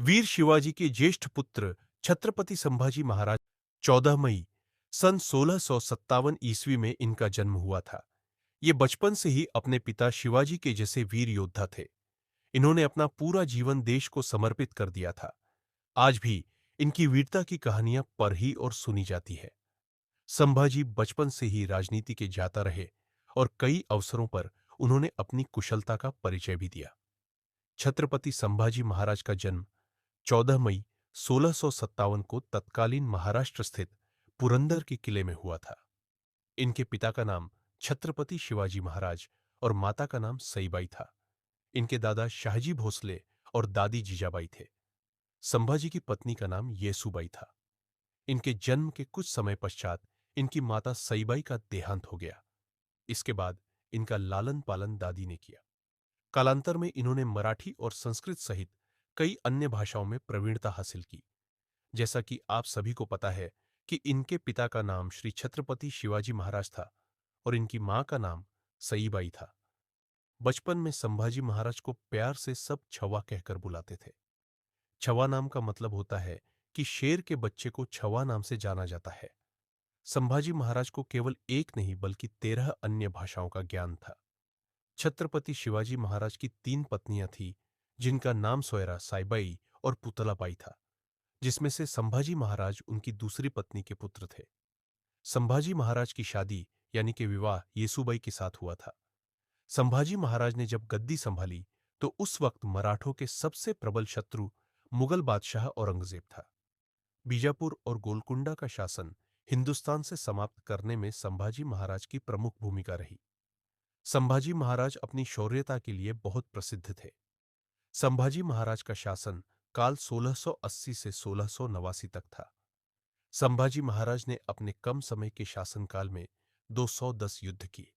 वीर शिवाजी के ज्येष्ठ पुत्र छत्रपति संभाजी महाराज 14 मई सन 1657 ईस्वी में इनका जन्म हुआ था। ये बचपन से ही अपने पिता शिवाजी के जैसे वीर योद्धा थे। इन्होंने अपना पूरा जीवन देश को समर्पित कर दिया था। आज भी इनकी वीरता की कहानियां पढ़ी और सुनी जाती है। संभाजी बचपन से ही राजनीति के जाता रहे और कई अवसरों पर उन्होंने अपनी कुशलता का परिचय भी दिया। छत्रपति संभाजी महाराज का जन्म 14 मई 1657 को तत्कालीन महाराष्ट्र स्थित पुरंदर के किले में हुआ था। इनके पिता का नाम छत्रपति शिवाजी महाराज और माता का नाम सईबाई था। इनके दादा शाहजी भोसले और दादी जीजाबाई थे। संभाजी की पत्नी का नाम येसुबाई था। इनके जन्म के कुछ समय पश्चात इनकी माता सईबाई का देहांत हो गया। इसके बाद इनका लालन पालन दादी ने किया। कालांतर में इन्होंने मराठी और संस्कृत सहित कई अन्य भाषाओं में प्रवीणता हासिल की। जैसा कि आप सभी को पता है कि इनके पिता का नाम श्री छत्रपति शिवाजी महाराज था और इनकी मां का नाम सईबाई था। बचपन में संभाजी महाराज को प्यार से सब छवा कहकर बुलाते थे। छवा नाम का मतलब होता है कि शेर के बच्चे को छवा नाम से जाना जाता है। संभाजी महाराज को केवल एक नहीं बल्कि 13 अन्य भाषाओं का ज्ञान था। छत्रपति शिवाजी महाराज की 3 पत्नियां थीं, जिनका नाम सोयरा, साइबाई और पुतलाबाई था, जिसमें से संभाजी महाराज उनकी दूसरी पत्नी के पुत्र थे। संभाजी महाराज की शादी यानी कि विवाह येसुबाई के साथ हुआ था। संभाजी महाराज ने जब गद्दी संभाली तो उस वक्त मराठों के सबसे प्रबल शत्रु मुगल बादशाह औरंगजेब था। बीजापुर और गोलकुंडा का शासन हिंदुस्तान से समाप्त करने में संभाजी महाराज की प्रमुख भूमिका रही। संभाजी महाराज अपनी शौर्यता के लिए बहुत प्रसिद्ध थे। संभाजी महाराज का शासन काल 1680 से 1689 तक था। संभाजी महाराज ने अपने कम समय के शासनकाल में 210 युद्ध किए।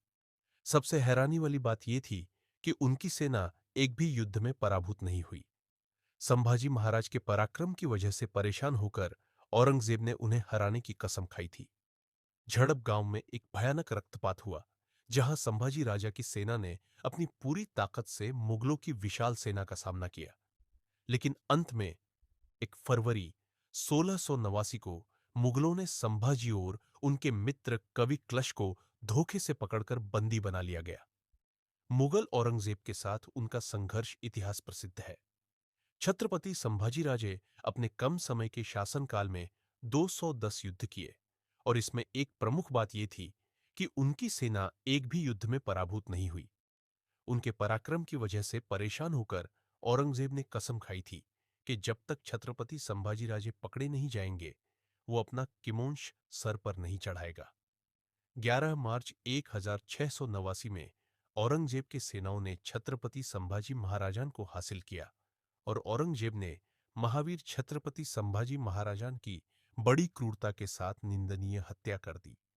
सबसे हैरानी वाली बात यह थी कि उनकी सेना एक भी युद्ध में पराभूत नहीं हुई। संभाजी महाराज के पराक्रम की वजह से परेशान होकर औरंगजेब ने उन्हें हराने की कसम खाई थी। झड़प गांव में एक भयानक रक्तपात हुआ, जहां संभाजी राजा की सेना ने अपनी पूरी ताकत से मुगलों की विशाल सेना का सामना किया। लेकिन अंत में 1 फरवरी 1689 को मुगलों ने संभाजी और उनके मित्र कवि क्लश को धोखे से पकड़कर बंदी बना लिया गया। मुगल औरंगजेब के साथ उनका संघर्ष इतिहास प्रसिद्ध है। छत्रपति संभाजी राजे अपने कम समय के शासनकाल में 210 युद्ध किए और इसमें एक प्रमुख बात यह थी कि उनकी सेना एक भी युद्ध में पराभूत नहीं हुई। उनके पराक्रम की वजह से परेशान होकर औरंगजेब ने कसम खाई थी कि जब तक छत्रपति संभाजी राजे पकड़े नहीं जाएंगे, वो अपना किमोंश सर पर नहीं चढ़ाएगा। 11 मार्च 1689 में औरंगजेब की सेनाओं ने छत्रपति संभाजी महाराजान को हासिल किया और औरंगजेब ने महावीर छत्रपति संभाजी महाराजान की बड़ी क्रूरता के साथ निंदनीय हत्या कर दी।